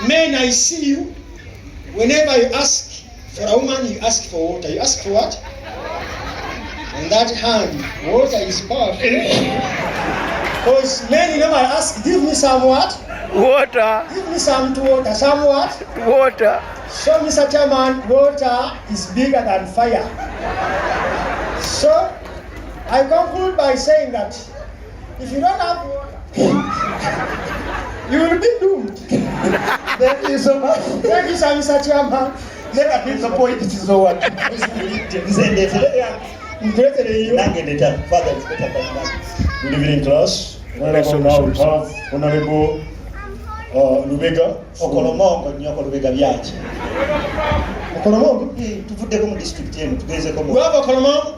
Men, I see you. Whenever you ask for a woman, you ask for water. You ask for what? On that hand, water is powerful. Because men, you never ask, give me some what? Water. Give me some water. Some what? Water. So, Mr. Chairman, water is bigger than fire. So, I conclude by saying that if you don't have water, you will be doomed. Thank you so much. Thank you, sir, Mr. Chairman. Let me disappoint it is over. Good evening, class. Honorable Lubega. Okolomongo nyoko Lubega byachi. Okolomongo? Tuvudde mu district yenu tugeze ko. We have Okolomongo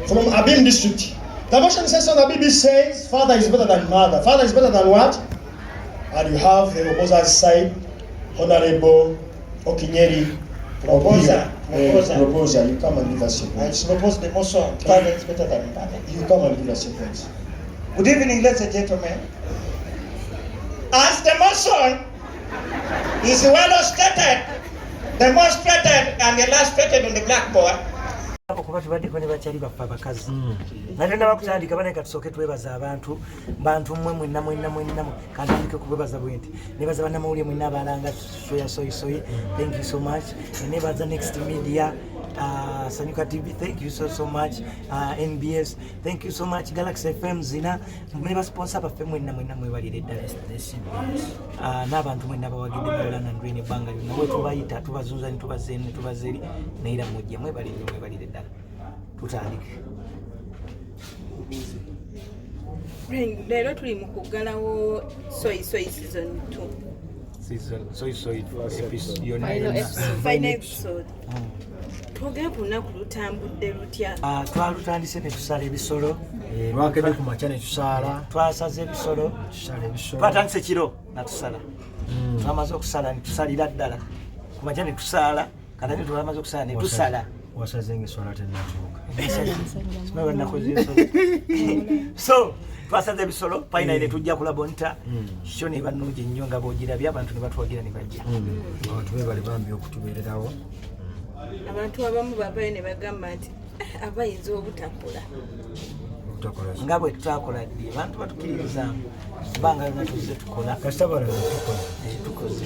from Abim district. The motion says on the BBC says father is better than mother. Father is better than what? And you have the opposite side, Honorable Okinyeri. Proposer. You come and give us your points. I propose the motion. Father is better than mother. You come and give us your points. Good evening, ladies and gentlemen. As the motion is well stated, demonstrated, and illustrated on the blackboard. Kuba tubadde ko ne bakyali baffe abakazi natenda bakutandika baneka tusooke twebaza abantu bantu mmwe mwenna kantandike kubebaza bwe nti nebaza bannamawulire mwenna abalanga soya. Thank you so much. Nebaza Next Media, Sanyuka TV, thank you so much. NBS, thank you so much. Galaxy FM zina mweba sponsor baffe mwenna mwebalire ddala n'abantu mwenna bawagidde mulala nandwene ebbanga lyonna we tubayita tubazunza ne tubazeeri naira mujje mwebalire ddala tutandike. Leero tuli mu kuggalawo soy season 2 final episode. Twogera ku lunaku lutambudde lutya? Twalutandise ne tusala ebisolo lwakedde ku makya ne tusaala, twasaze ebisolo, twatandise kiro natusala, twamaze okusala ne tusalira ddala ku makya ne tusaala, kata ne twamaze okusala ne tusala. Wasaze ng'eswala tennatuuka. So twasaze ebisolo final ne tujja kulaba nta kyo ne bannungi nnyo nga boogirabye abantu ne batuwagira ne bajja. Abantu beebale bambi okutubeererawo. Abantu abamu babayo ne bagamba nti abayinza obutakola nga bwe tutakola ddi abantu batukkiririzaamu bbanga lyonna tuzze tukola kasita balala tukoze.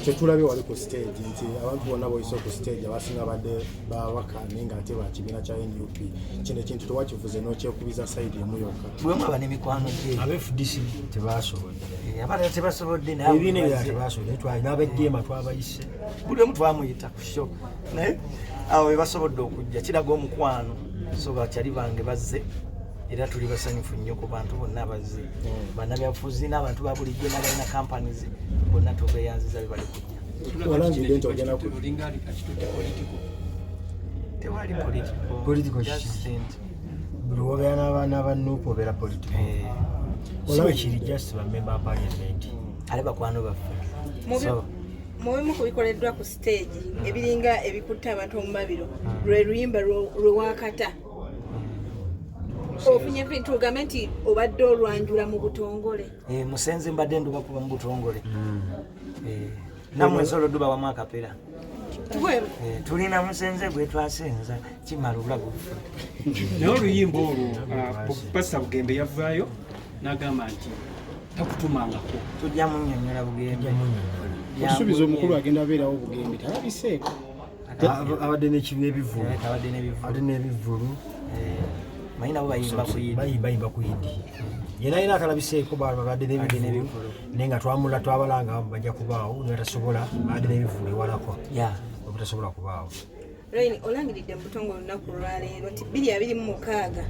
Tetulabye wali ku stage nti abantu bonna boyise ku stage abasinga badde babakane ng'ate bakibiina kya NUP. Kino ekintu tewakivuze n'okyekubiza sayidi emu yokka. Bwe mwaba n'emikwano gye aba-FDC tebasobodde, abalala tebasobodde, ebibiina ebirala tebasobodde, twalina ab'eddema twabayise, buli omu twamuyita ku sho naye abo be basobodde okujja kiraga omukwano. So bakyali bange bazze era tuli basanyufu nnyo ku bantu bonna abazze, bannabyabufuzi n'abantu ba bulijjo n'abalina companies bonna tubeeyanziza be bali kujja. Olangidde nti ogenda ku tewali political buli wobeera n'aba NUP obeera political. Si kiri just ba member of parliament ale bakwano baffe. Mubimu ku bikoleddwa ku stage ebiringa ebikutta abantu mu mabiro lwe luyimba lwe wakata. Ofunye tugambe nti obadde olwanjula mu butongole. Musenze mbadde ndubakuba mu butongole. Namwe nsolo duba wamu akapera. Tulina musenze gwe twasenza kimala obulago bufu. Naye oluyimba olwo Pastor Bugembe yavaayo n'agamba nti takutumangako. Tujja munnyonnyola Bugembe. osubiza omukulu agenda abeerawo Bugembe talabiseeko. Abadde n'ebivulu. Abadde n'ebivulu. Mayina bo bayimba ku Yidi. Yena ayina atalabiseeko babadde n'ebivulu. Naye nga twabalanga bajja kubaawo naye tasobola, badde n'ebivulu ewalako. Obutasobola kubaawo. Rain olangiridde mu butongole olunaku lwaleero nti 226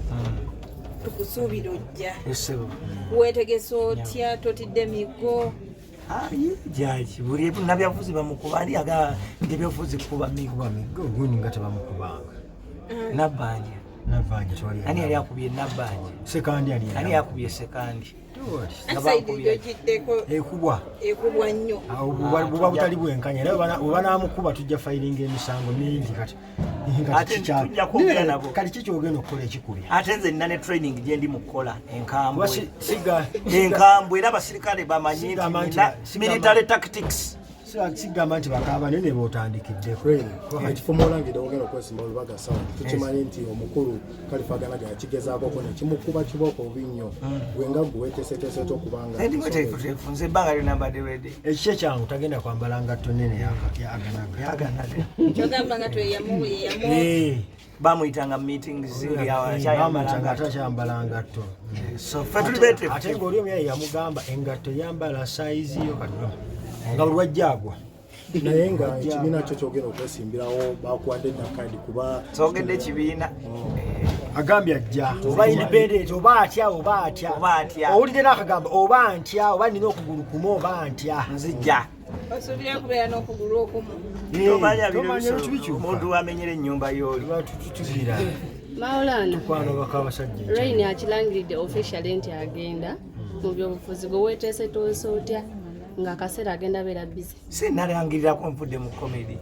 tukusuubira ojja. Weetegese otya totidde migo? Jaji buli nabyavuzi bamukuba ali aga ndibyovuzi kuba migo guni nga tebamukubanga. Nabanja twali. Ani yali akubye nabanja. Sekandi ani yakubye sekandi. Ekubwa nnyo. Buba butali bwenkanya era oba n'amukuba tujja fayiringa emisango mingi kati ate tujja kwogera nabo kati kikyogenda okukola ekikuli ate nze nina ne training gye ndi mu kukola enkambwe siga enkambwe era abasirikale bamanyi military tactics sigamba nti bakabanene b'otandikiddeko ekifumo olangidde ogenda okwesimba olubaga sawa tukimanyi nti omukulu kalifagana gakigezaakoko nekimukuba kibooko bubi nnyo gwenga gwe weeteeseteeseta okubanga nze ebbanga lyonambadde wedde ekikye kyangu tagenda kwambala ngatto nene yaganade kyogamba nga tweyamu bamuyitanga meetings bamuyitanga atakyambala ngatto so ffe tuli beetefu ate ng'oli omuyaya yamugamba engatto yambala sayizi yo katono nga lwajjaagwa naye nga ekibiina kyo kyogenda okwesimbirawo bakuwadde nakadi kuba sogedde ekibiina agambye ajja oba independent oba atya owulidde n'akagamba oba ntya oba nina okugulu kumu oba ntya nzijja osuubira kubeera n'okugulu okumu tomanya omuntu wamenyera ennyumba y'oli tugira Maulana kwano bakabasajja Rain akilangiridde officially nti agenda mu byobufuzi bwe weeteeseteese otya nga akaseera agenda beera busy sinnalangirirako nvudde mu comedy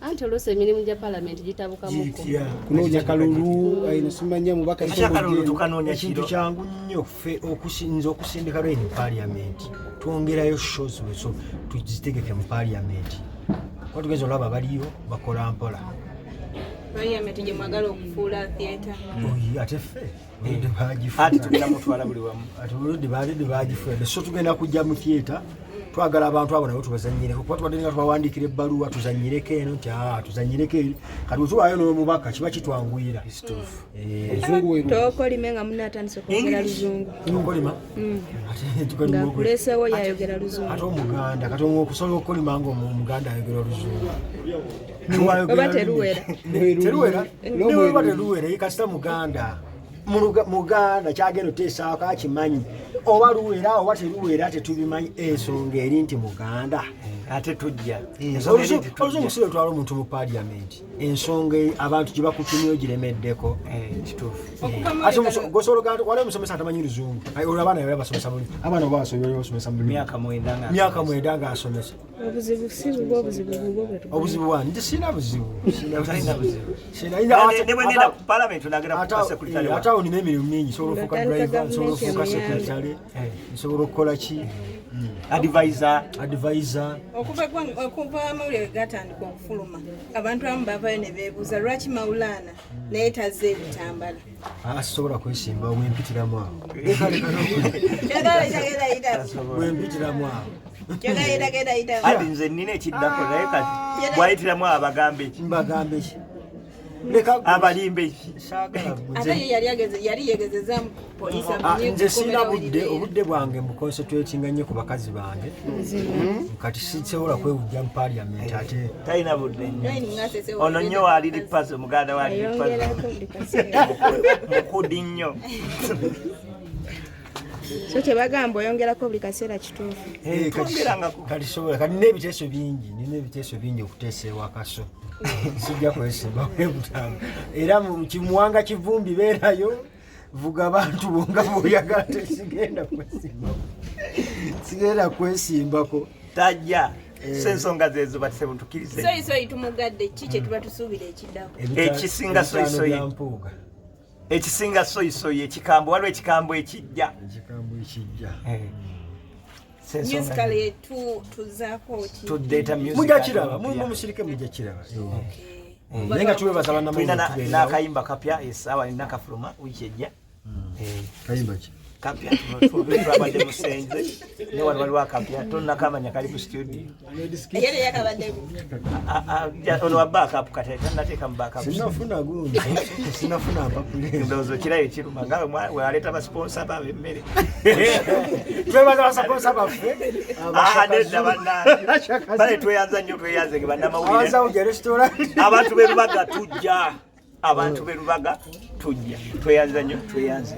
anti oluusi emirimu gya palamenti gitabukamuko kunoonya kalulu simanya mubaka ekintu kyangu nnyo ffe okusinza okusindika Rain mu paliamenti twongerayo shows weso tuzitegeke mu paliamenti kuba tugeza olaba baliyo bakola mpola paliamenti gye mwagala okufuula theatre ate ffe ati tugenda mutwala buli wamu ati buludde balidde bagifudde so tugenda kujja mu theatre twagala abantu abo nabo tubazanyireko kuba tubadde nga tubawandiikira ebbaluwa tuzanyireko eno nti tuzanyireko eri kati bwetuwaayo n'omubaka kiba kitwanguyira tokolime nga munaatandisa okwogera luzungu okolima nga kuleesewo yayogera luzungu ate omuganda kati okusobola okukolima nga omuganda ayogera oluzungu oba teruwera oba teruwera kasita muganda muganda kyagenda oteesaako akimanyi oba luwera oba teruwera tetubimanyi ensonga eri nti muganda ate tujja oluzo omusibe twala omuntu mu paliamenti ensonga abantu gye bakutumyeyo giremeddeko ate gosologanda waliwo omusomesa atamanyi luzungu olwo abaana yali basomesa buli abaana oba basomesa buli myaka 9 ng'asomesa obuzibu si bubwo obuzibu wani nti sina buzibu nebwegenda ku palamenti onagenda kuka sekuritale ate awo nina emirimu mingi nsobola ofuuka driver nsobola ofuuka sekuritale nsobola okukola ki advisor okuva amawulire gatandika okufuluma abantu abamu bavayo ne beebuuza lwaki Maulana naye tazze ebitambala sisobola kwesimba wempitiramu awo wempitiramu awo ati nze nina ekiddako naye kati bwayitiramu abagambe eki mbagambe ki abalimbe eki ate yali yegezeza poliisi nze sina obudde bwange mbuconcentratinga nnyo ku bakazi bange kati sisobola kwewujja mu paliamenti ate talina budde nnyo ono nnyo waali lipazi omuganda waali lipazi mukudi nnyo so kyebagamba oyongerako buli kaseera kituufu kati nina ebiteeso bingi okuteesa ewakaso sijja kwesimba webutanga era kimuwanga kivumbi beerayo vuga abantu bonga boyagala sigenda kwesimbako tajja sensonga zezo batise buntukirize soyisoyi tumugadde ki kye tuba tusuubira ekiddako ekisinga soyisoyi ekikambo waliwo ekikambo ekijja musically tuzaako ki tuddeeta mujakiraba mumusirike mujakiraba naye nga tubebaza bannamawulire n'akayimba kapya esaawa nakafuluma wiiki ejja kayimba ki kapya twabadde musenze ne wano waliwo akapya tonakamanya kali ku studio ono wa backup kati tanateeka mu backup sinafuna gundi sinafuna mpapule ndowooza kirayo kiruma nga waleeta basponsa baabo emmere twebaza basponsa baffe nedda bannange bale tweyanza nnyo tweyanze ge bannamawulire abantu berubaga tujja abantu berubaga tujja tweyanza nnyo tweyanze